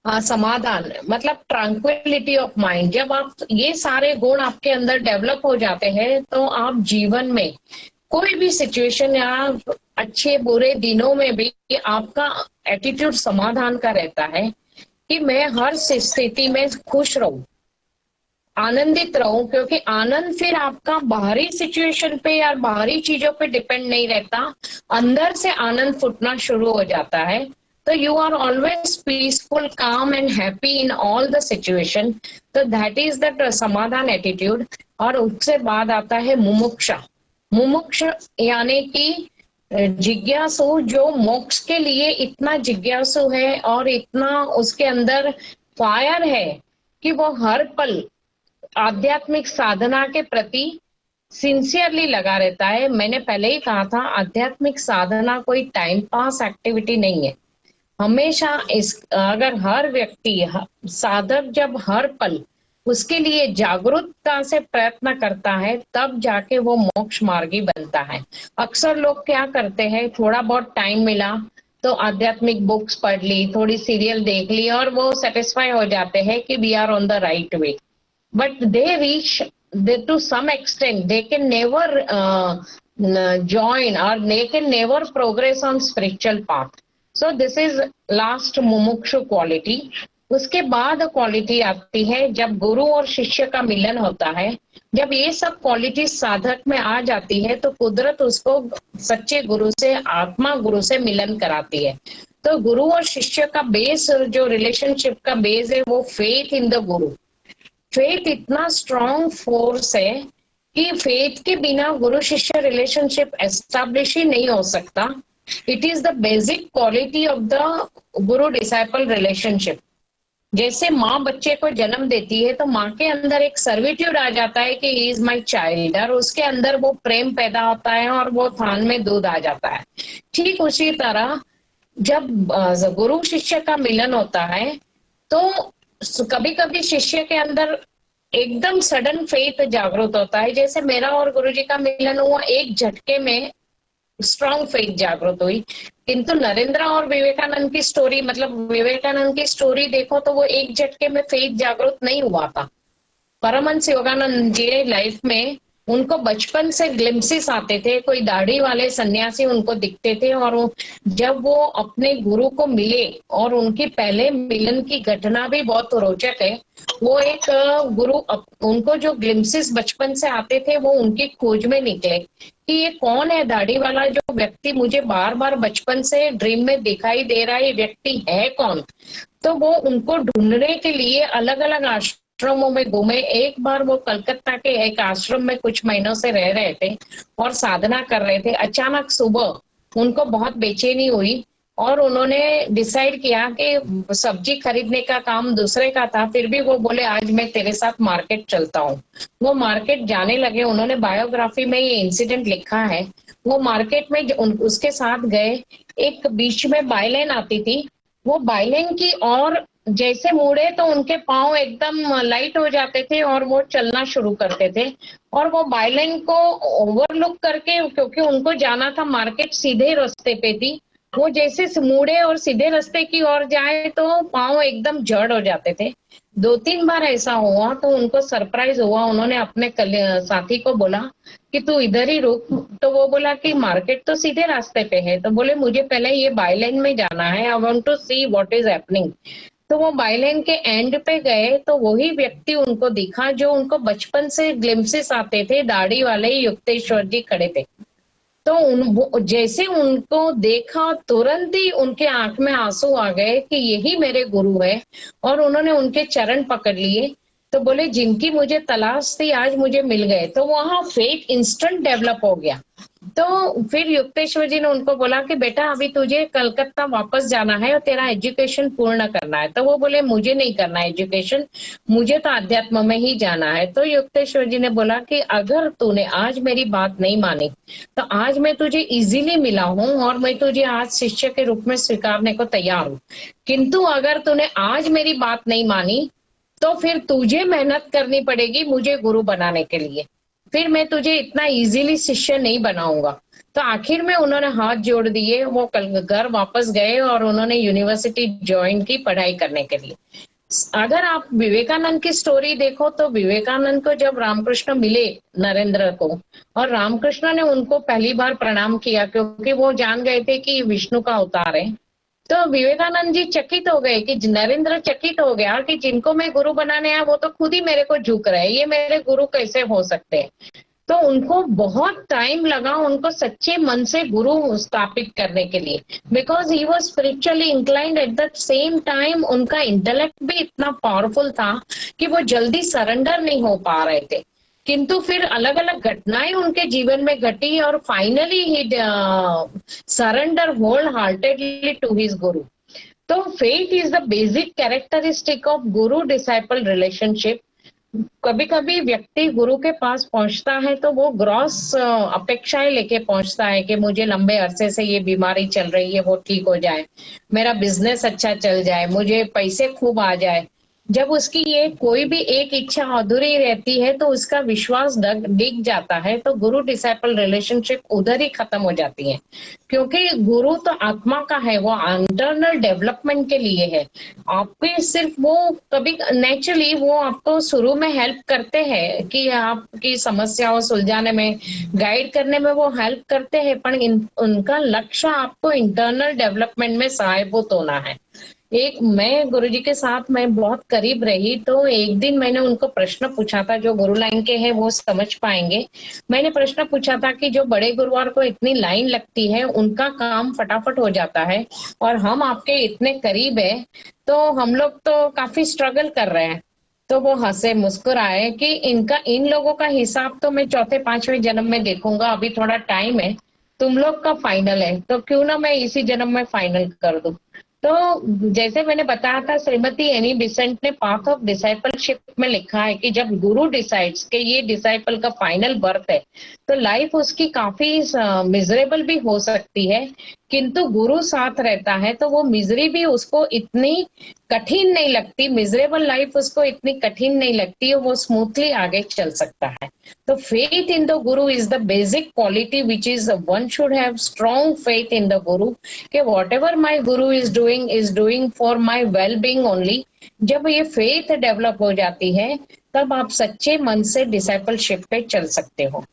समाधान मतलब tranquillity of mind. जब आप ये सारे गुण आपके अंदर डेवलप हो जाते हैं तो आप जीवन में कोई भी सिचुएशन या अच्छे बुरे दिनों में भी आपका एटीट्यूड समाधान का रहता है कि मैं हर स्थिति में खुश रहूं, आनंदित रहूं, क्योंकि आनंद फिर आपका बाहरी सिचुएशन पे या बाहरी चीजों पे डिपेंड नहीं रहता, अंदर से आनंद फुटना शुरू हो जाता है। तो यू आर ऑलवेज पीसफुल, काम and happy in all the situation. तो दैट इज द समाधान एटीट्यूड। और उससे बाद आता है मुमुक्षा। मुमुक्ष यानी कि जिज्ञासु, जो मोक्ष के लिए इतना जिज्ञासु है और इतना उसके अंदर फायर है कि वो हर पल आध्यात्मिक साधना के प्रति सिंसियरली लगा रहता है। मैंने पहले ही कहा था, आध्यात्मिक साधना कोई टाइम पास एक्टिविटी नहीं है। हमेशा इस अगर हर व्यक्ति साधक जब हर पल उसके लिए जागरूकता से प्रयत्न करता है तब जाके वो मोक्ष मार्गी बनता है। अक्सर लोग क्या करते हैं, थोड़ा बहुत टाइम मिला तो आध्यात्मिक बुक्स पढ़ ली, थोड़ी सीरियल देख ली और वो सेटिस्फाई हो जाते हैं कि we are on the right way, but they reach to some extent they can never join, or they can never progress on spiritual path. So this is last मुमुक्षु quality। उसके बाद क्वालिटी आती है जब गुरु और शिष्य का मिलन होता है। जब ये सब क्वालिटी साधक में आ जाती है तो कुदरत उसको सच्चे गुरु से, आत्मा गुरु से मिलन कराती है। तो गुरु और शिष्य का बेस, जो रिलेशनशिप का बेस है, वो faith in the Guru. Faith इतना स्ट्रॉन्ग फोर्स है कि फेथ के बिना गुरु शिष्य रिलेशनशिप एस्टैब्लिश ही नहीं हो सकता। It is the basic quality of the Guru disciple relationship. जैसे माँ बच्चे को जन्म देती है तो माँ के अंदर एक सर्विट्यूड आ जाता है कि ही इज माई चाइल्ड, और उसके अंदर वो प्रेम पैदा होता है और वो थान में दूध आ जाता है। ठीक उसी तरह जब गुरु शिष्य का मिलन होता है तो कभी कभी शिष्य के अंदर एकदम सडन फेथ जागृत होता है। जैसे मेरा और गुरुजी का मिलन हुआ, एक झटके में स्ट्रॉन्ग फेथ जागृत हुई। किंतु नरेंद्र और विवेकानंद की स्टोरी, मतलब विवेकानंद की स्टोरी देखो तो वो एक झटके में फेथ जागृत नहीं हुआ था। परमहंस योगानंद जी लाइफ में उनको बचपन से ग्लिम्सिस आते थे, कोई दाढ़ी वाले सन्यासी उनको दिखते थे, और जब वो अपने गुरु को मिले, और उनकी पहले मिलन की घटना भी बहुत रोचक है। वो एक गुरु, उनको जो ग्लिम्सिस बचपन से आते थे वो उनकी खोज में निकले कि ये कौन है दाढ़ी वाला जो व्यक्ति मुझे बार बार बचपन से ड्रीम में दिखाई दे रहा है, ये व्यक्ति है कौन। तो वो उनको ढूंढने के लिए अलग अलग आश्रमों में घूमे। एक बार वो कलकत्ता के एक आश्रम में कुछ महीनों से रह रहे थे और साधना कर रहे थे। अचानक सुबह उनको बहुत बेचैनी हुई और उन्होंने डिसाइड किया कि सब्जी खरीदने का काम दूसरे का था, फिर भी वो बोले आज मैं तेरे साथ मार्केट चलता हूँ। वो मार्केट जाने लगे। उन्होंने बायोग्राफी में ये इंसिडेंट लिखा है। वो मार्केट में उसके साथ गए, एक बीच में बाइलेन आती थी, वो बाइलेन की और जैसे मुड़े तो उनके पांव एकदम लाइट हो जाते थे और वो चलना शुरू करते थे। और वो बाइलेन को ओवरलुक करके, क्योंकि उनको जाना था मार्केट, सीधे रास्ते पे थी, वो जैसे मुड़े और सीधे रास्ते की ओर जाए तो पांव एकदम जड़ हो जाते थे। 2-3 बार ऐसा हुआ तो उनको सरप्राइज हुआ। उन्होंने अपने साथी को बोला कि तू इधर ही रुक। तो वो बोला कि मार्केट तो सीधे रास्ते पे है। तो बोले मुझे पहले ये बाइलेन में जाना है, I want to see what is happening. तो वो बाइलेन के एंड पे गए तो वही व्यक्ति उनको दिखा जो उनको बचपन से ग्लिम्सिस आते थे, दाढ़ी वाले युक्तेश्वर जी खड़े थे। तो जैसे उनको देखा तुरंत ही उनके आंख में आंसू आ गए कि यही मेरे गुरु है, और उन्होंने उनके चरण पकड़ लिए। तो बोले जिनकी मुझे तलाश थी आज मुझे मिल गए। तो वहां फेथ इंस्टेंट डेवलप हो गया। तो फिर युक्तेश्वर जी ने उनको बोला कि बेटा अभी तुझे कलकत्ता वापस जाना है और तेरा एजुकेशन पूर्ण करना है। तो वो बोले मुझे नहीं करना है एजुकेशन, मुझे तो अध्यात्म में ही जाना है। तो युक्तेश्वर जी ने बोला कि अगर तूने आज मेरी बात नहीं मानी तो आज मैं तुझे इजीली मिला हूं और मैं तुझे आज शिष्य के रूप में स्वीकारने को तैयार हूं, किंतु अगर तूने आज मेरी बात नहीं मानी तो फिर तुझे मेहनत करनी पड़ेगी मुझे गुरु बनाने के लिए। फिर मैं तुझे इतना इजीली शिष्य नहीं बनाऊंगा। तो आखिर में उन्होंने हाथ जोड़ दिए, वो कल घर वापस गए और उन्होंने यूनिवर्सिटी ज्वाइन की पढ़ाई करने के लिए। अगर आप विवेकानंद की स्टोरी देखो तो विवेकानंद को जब रामकृष्ण मिले, नरेंद्र को, और रामकृष्ण ने उनको पहली बार प्रणाम किया क्योंकि वो जान गए थे कि विष्णु का अवतार है, तो विवेकानंद जी चकित हो गए कि नरेंद्र चकित हो गया कि जिनको मैं गुरु बनाने आया वो तो खुद ही मेरे को झुक रहे हैं, ये मेरे गुरु कैसे हो सकते हैं। तो उनको बहुत टाइम लगा उनको सच्चे मन से गुरु स्थापित करने के लिए, because he was spiritually inclined. At the same time उनका इंटेलेक्ट भी इतना पावरफुल था कि वो जल्दी सरेंडर नहीं हो पा रहे थे। किंतु फिर अलग अलग घटनाएं उनके जीवन में घटी और finally he surrender wholeheartedly to his guru. तो faith is the basic characteristic of guru disciple relationship. कभी कभी व्यक्ति गुरु के पास पहुंचता है तो वो ग्रॉस अपेक्षाएं लेके पहुंचता है कि मुझे लंबे अरसे से ये बीमारी चल रही है, वो ठीक हो जाए, मेरा बिजनेस अच्छा चल जाए, मुझे पैसे खूब आ जाए। जब उसकी ये कोई भी एक इच्छा अधूरी रहती है तो उसका विश्वास डिग जाता है, तो गुरु डिसाइपल रिलेशनशिप उधर ही खत्म हो जाती है। क्योंकि गुरु तो आत्मा का है, वो इंटरनल डेवलपमेंट के लिए है। आपके सिर्फ वो कभी नेचुरली वो आपको शुरू में हेल्प करते हैं कि आपकी समस्याओं सुलझाने में, गाइड करने में वो हेल्प करते हैं, पर उनका लक्ष्य आपको इंटरनल डेवलपमेंट में सहायभूत होना है। एक मैं गुरुजी के साथ मैं बहुत करीब रही, तो एक दिन मैंने उनको प्रश्न पूछा था, जो गुरु लाइन के हैं वो समझ पाएंगे। मैंने प्रश्न पूछा था कि जो बड़े गुरुवार को इतनी लाइन लगती है उनका काम फटाफट हो जाता है और हम आपके इतने करीब है, तो हम लोग तो काफी स्ट्रगल कर रहे हैं। तो वो हंसे मुस्कुराए कि इनका इन लोगों का हिसाब तो मैं चौथे पांचवें जन्म में देखूंगा, अभी थोड़ा टाइम है, तुम लोग का फाइनल है तो क्यों ना मैं इसी जन्म में फाइनल कर दूं। तो जैसे मैंने बताया था, श्रीमती एनी बिसेंट ने पाथ ऑफ डिसाइपलशिप में लिखा है कि जब गुरु डिसाइड्स कि ये डिसाइपल का फाइनल बर्थ है, तो लाइफ उसकी काफी मिजरेबल भी हो सकती है, किंतु गुरु साथ रहता है तो वो मिजरी भी उसको इतनी कठिन नहीं लगती, मिजरेबल लाइफ उसको इतनी कठिन नहीं लगती और वो स्मूथली आगे चल सकता है। तो faith in the guru is the basic quality which is one should have strong faith in the guru कि whatever my guru is doing for my well being only। जब ये faith डेवलप हो जाती है तब आप सच्चे मन से डिसाइपलशिप पे चल सकते हो।